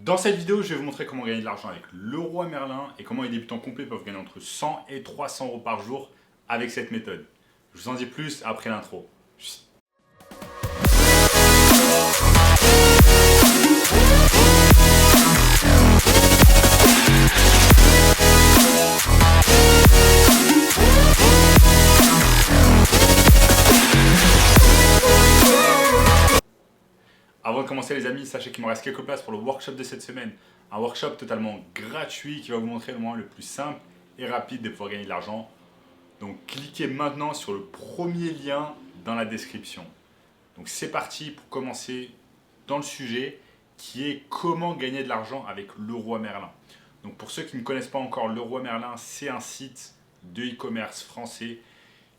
Dans cette vidéo, je vais vous montrer comment gagner de l'argent avec Leroy Merlin et comment les débutants complets peuvent gagner entre 100 et 300 euros par jour avec cette méthode. Je vous en dis plus après l'intro. Avant de commencer les amis, sachez qu'il me reste quelques places pour le workshop de cette semaine. Un workshop totalement gratuit qui va vous montrer le moyen le plus simple et rapide de pouvoir gagner de l'argent. Donc cliquez maintenant sur le premier lien dans la description. Donc c'est parti pour commencer dans le sujet qui est comment gagner de l'argent avec Leroy Merlin. Donc pour ceux qui ne connaissent pas encore Leroy Merlin, c'est un site de e-commerce français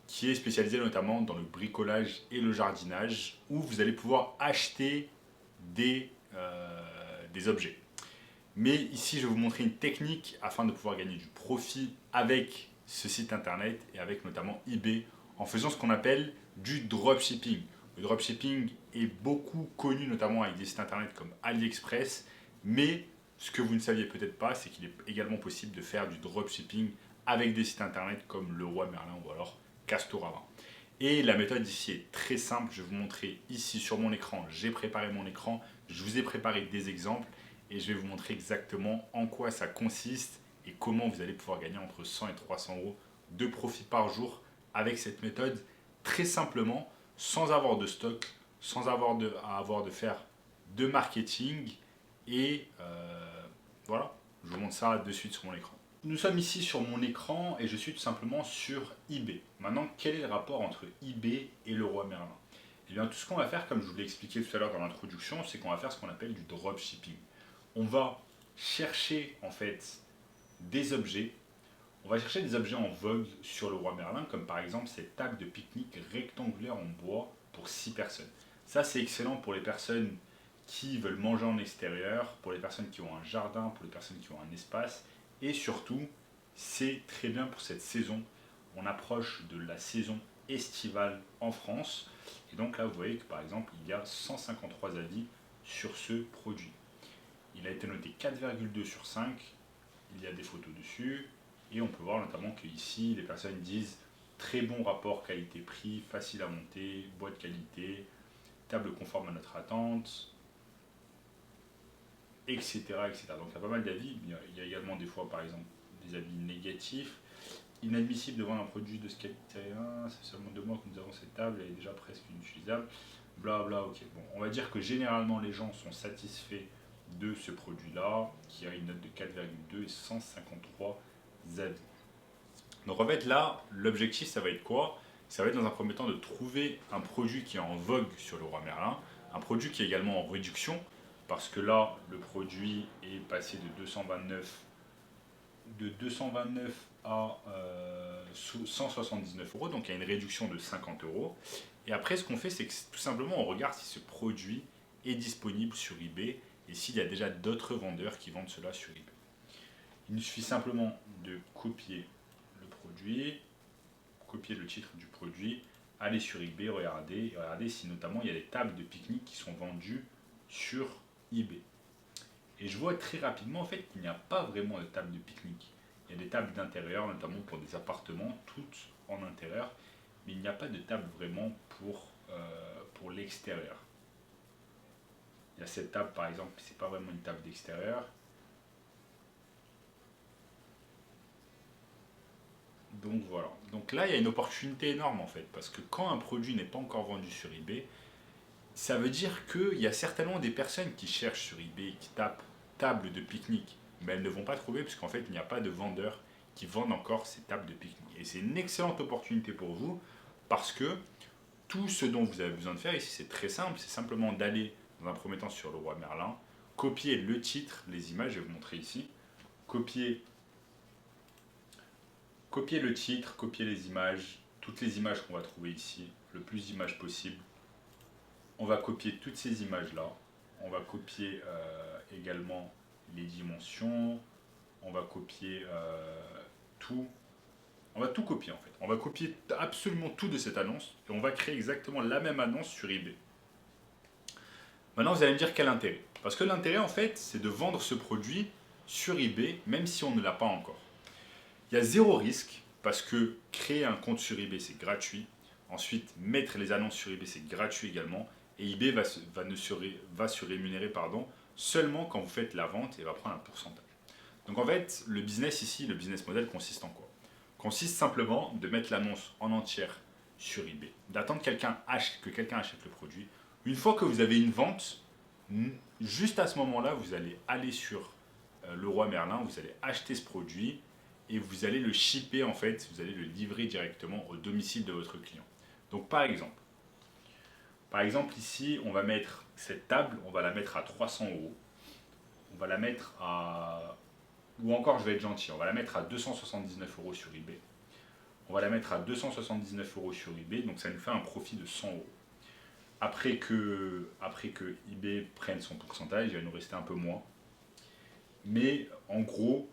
qui est spécialisé notamment dans le bricolage et le jardinage où vous allez pouvoir acheter des objets. Mais ici, je vais vous montrer une technique afin de pouvoir gagner du profit avec ce site internet et avec notamment eBay en faisant ce qu'on appelle du dropshipping. Le dropshipping est beaucoup connu notamment avec des sites internet comme AliExpress, mais ce que vous ne saviez peut-être pas, c'est qu'il est également possible de faire du dropshipping avec des sites internet comme Leroy Merlin ou alors Castorama. Et la méthode ici est très simple, je vais vous montrer ici sur mon écran, j'ai préparé mon écran, je vous ai préparé des exemples et je vais vous montrer exactement en quoi ça consiste et comment vous allez pouvoir gagner entre 100 et 300 euros de profit par jour avec cette méthode très simplement, sans avoir de stock, sans avoir de faire de marketing et voilà, je vous montre ça de suite sur mon écran. Nous sommes ici sur mon écran et je suis tout simplement sur eBay. Maintenant, quel est le rapport entre eBay et Leroy Merlin? Eh bien, tout ce qu'on va faire, comme je vous l'ai expliqué tout à l'heure dans l'introduction, c'est qu'on va faire ce qu'on appelle du dropshipping. On va chercher en fait des objets. On va chercher des objets en vogue sur Leroy Merlin, comme par exemple cette table de pique-nique rectangulaire en bois pour 6 personnes. Ça, c'est excellent pour les personnes qui veulent manger en extérieur, pour les personnes qui ont un jardin, pour les personnes qui ont un espace. Et surtout, c'est très bien pour cette saison. On approche de la saison estivale en France. Et donc là, vous voyez que par exemple, il y a 153 avis sur ce produit. Il a été noté 4,2 sur 5. Il y a des photos dessus. Et on peut voir notamment qu'ici, les personnes disent très bon rapport qualité-prix, facile à monter, bois de qualité, table conforme à notre attente, etc., etc. Donc il y a pas mal d'avis. Il y a également des fois, par exemple, des avis négatifs. Inadmissible de vendre un produit de ce qualité, c'est seulement 2 mois que nous avons cette table, elle est déjà presque inutilisable. Bla bla, ok. Bon, on va dire que généralement les gens sont satisfaits de ce produit-là, qui a une note de 4,2 et 153 avis. Donc en fait là, l'objectif ça va être quoi? Ça va être dans un premier temps de trouver un produit qui est en vogue sur Leroy Merlin, un produit qui est également en réduction, parce que là, le produit est passé de 229 à 179 euros, donc il y a une réduction de 50 euros. Et après, ce qu'on fait, c'est que tout simplement, on regarde si ce produit est disponible sur eBay et s'il y a déjà d'autres vendeurs qui vendent cela sur eBay. Il nous suffit simplement de copier le produit, copier le titre du produit, aller sur eBay, regarder si notamment il y a des tables de pique-nique qui sont vendues sur eBay. Et je vois très rapidement en fait qu'il n'y a pas vraiment de table de pique-nique. Il y a des tables d'intérieur, notamment pour des appartements, toutes en intérieur, mais il n'y a pas de table vraiment pour l'extérieur. Il y a cette table par exemple, mais c'est pas vraiment une table d'extérieur. Donc voilà. Donc là, il y a une opportunité énorme en fait, parce que quand un produit n'est pas encore vendu sur eBay, ça veut dire qu'il y a certainement des personnes qui cherchent sur eBay, qui tapent table de pique-nique, mais elles ne vont pas trouver parce qu'en fait il n'y a pas de vendeurs qui vendent encore ces tables de pique-nique. Et c'est une excellente opportunité pour vous parce que tout ce dont vous avez besoin de faire ici c'est très simple, c'est simplement d'aller dans un premier temps sur Leroy Merlin, copier le titre, les images, je vais vous montrer ici, copier le titre, copier les images, toutes les images qu'on va trouver ici, le plus d'images possible. On va copier toutes ces images-là. On va copier également les dimensions. On va copier tout. On va tout copier en fait. On va copier absolument tout de cette annonce et on va créer exactement la même annonce sur eBay. Maintenant, vous allez me dire quel intérêt. Parce que l'intérêt, en fait, c'est de vendre ce produit sur eBay, même si on ne l'a pas encore. Il y a zéro risque, parce que créer un compte sur eBay, c'est gratuit. Ensuite, mettre les annonces sur eBay, c'est gratuit également. Et eBay va se rémunérer seulement quand vous faites la vente et va prendre un pourcentage. Donc en fait, le business ici, le business model consiste en quoi? Consiste simplement de mettre l'annonce en entière sur eBay, d'attendre que quelqu'un achète le produit. Une fois que vous avez une vente, juste à ce moment-là, vous allez aller sur Leroy Merlin, vous allez acheter ce produit et vous allez le shipper en fait, vous allez le livrer directement au domicile de votre client. Donc par exemple ici, on va mettre cette table, on va la mettre à 300 euros. On va la mettre à... Ou encore, je vais être gentil, on va la mettre à 279 euros sur eBay. On va la mettre à 279 euros sur eBay, donc ça nous fait un profit de 100 euros. Après que eBay prenne son pourcentage, il va nous rester un peu moins. Mais en gros,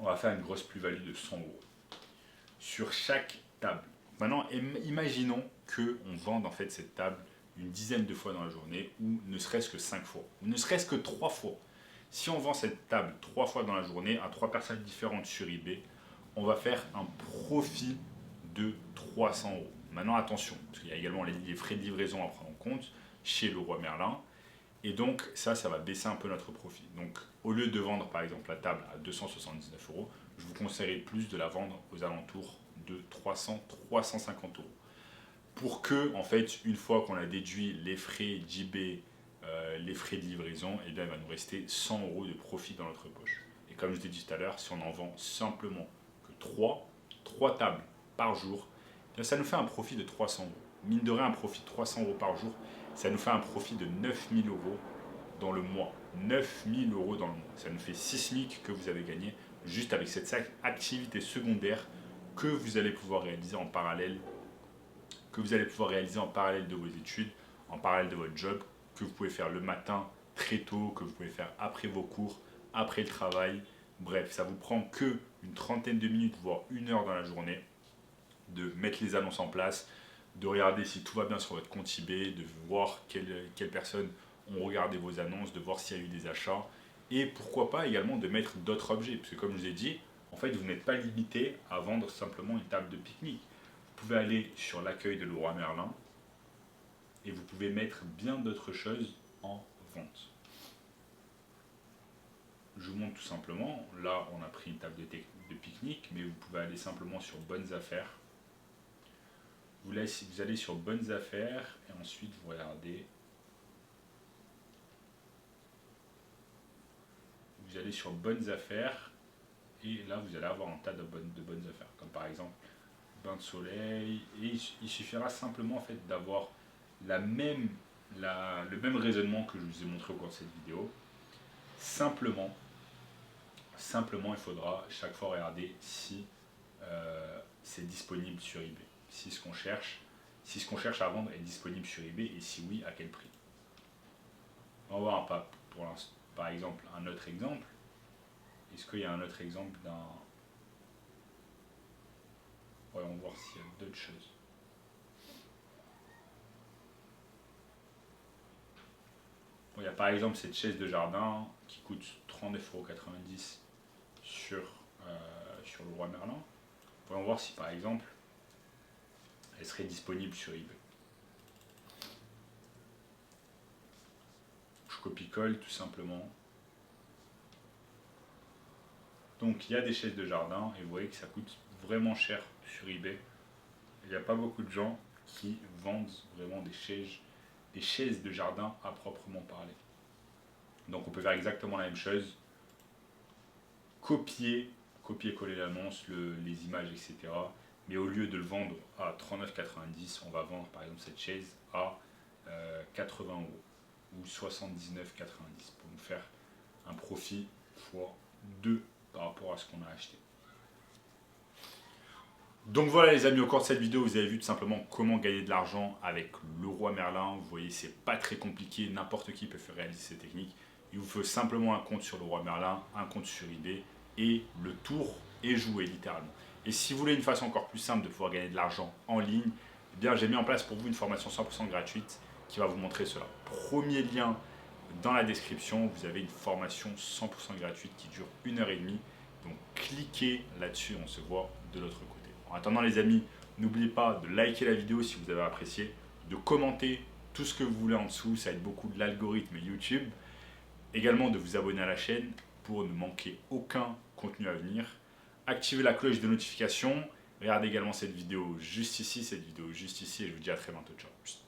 on va faire une grosse plus-value de 100 euros sur chaque table. Maintenant, imaginons qu'on vende en fait cette table une dizaine de fois dans la journée, ou ne serait-ce que 5 fois, ou ne serait-ce que 3 fois. Si on vend cette table 3 fois dans la journée à 3 personnes différentes sur eBay, on va faire un profit de 300 euros. Maintenant, attention, parce qu'il y a également les frais de livraison à prendre en compte chez Leroy Merlin. Et donc, ça va baisser un peu notre profit. Donc, au lieu de vendre par exemple la table à 279 euros, je vous conseillerais plus de la vendre aux alentours de 300-350 euros. Pour que, en fait, une fois qu'on a déduit les frais d'eBay, les frais de livraison, eh bien, il va nous rester 100 euros de profit dans notre poche. Et comme je l'ai dit tout à l'heure, si on en vend simplement que 3 tables par jour, eh bien, ça nous fait un profit de 300 euros. Mine de rien, un profit de 300 euros par jour, ça nous fait un profit de 9000 euros dans le mois. 9000 euros dans le mois. Ça nous fait 6 SMIC que vous avez gagné juste avec cette activité secondaire que vous allez pouvoir réaliser en parallèle, de vos études, en parallèle de votre job, que vous pouvez faire le matin très tôt, que vous pouvez faire après vos cours, après le travail. Bref, ça vous prend que une trentaine de minutes, voire 1 heure dans la journée, de mettre les annonces en place, de regarder si tout va bien sur votre compte eBay, de voir quelles personnes ont regardé vos annonces, de voir s'il y a eu des achats, et pourquoi pas également de mettre d'autres objets, parce que comme je vous ai dit, en fait vous n'êtes pas limité à vendre simplement une table de pique-nique. Vous pouvez aller sur l'accueil de Leroy Merlin, et vous pouvez mettre bien d'autres choses en vente. Je vous montre tout simplement, là on a pris une table de pique-nique, mais vous pouvez aller simplement sur Bonnes Affaires. Vous allez sur Bonnes Affaires et ensuite vous regardez. Vous allez sur Bonnes Affaires et là vous allez avoir un tas de bonnes affaires, comme par exemple bain de soleil. Et il suffira simplement en fait d'avoir le même raisonnement que je vous ai montré au cours de cette vidéo. Simplement, il faudra chaque fois regarder si c'est disponible sur eBay. Si ce qu'on cherche à vendre est disponible sur eBay et si oui, à quel prix. On va voir par exemple un autre exemple. Est-ce qu'il y a un autre exemple d'un... Voyons voir s'il y a d'autres choses. Bon, il y a par exemple cette chaise de jardin qui coûte 39,90 € sur Leroy Merlin. Voyons voir si par exemple elle serait disponible sur eBay. Je copie-colle tout simplement. Donc il y a des chaises de jardin et vous voyez que ça coûte vraiment cher sur eBay. Il n'y a pas beaucoup de gens qui vendent vraiment des chaises de jardin à proprement parler. Donc on peut faire exactement la même chose. Copier-coller l'annonce, les images, etc. Mais au lieu de le vendre à 39,90 €, on va vendre par exemple cette chaise à 80 € ou 79,90 € pour nous faire un profit fois 2 par rapport à ce qu'on a acheté. Donc voilà les amis, au cours de cette vidéo, vous avez vu tout simplement comment gagner de l'argent avec Leroy Merlin. Vous voyez, c'est pas très compliqué, n'importe qui peut faire réaliser ces techniques. Il vous faut simplement un compte sur Leroy Merlin, un compte sur eBay et le tour est joué littéralement. Et si vous voulez une façon encore plus simple de pouvoir gagner de l'argent en ligne, eh bien j'ai mis en place pour vous une formation 100% gratuite qui va vous montrer cela. Premier lien dans la description, vous avez une formation 100% gratuite qui dure 1h30. Donc cliquez là-dessus, on se voit de l'autre côté. En attendant les amis, n'oubliez pas de liker la vidéo si vous avez apprécié, de commenter tout ce que vous voulez en dessous, ça aide beaucoup de l'algorithme YouTube. Également de vous abonner à la chaîne pour ne manquer aucun contenu à venir. Activez la cloche de notification. Regardez également cette vidéo juste ici et je vous dis à très bientôt. Ciao.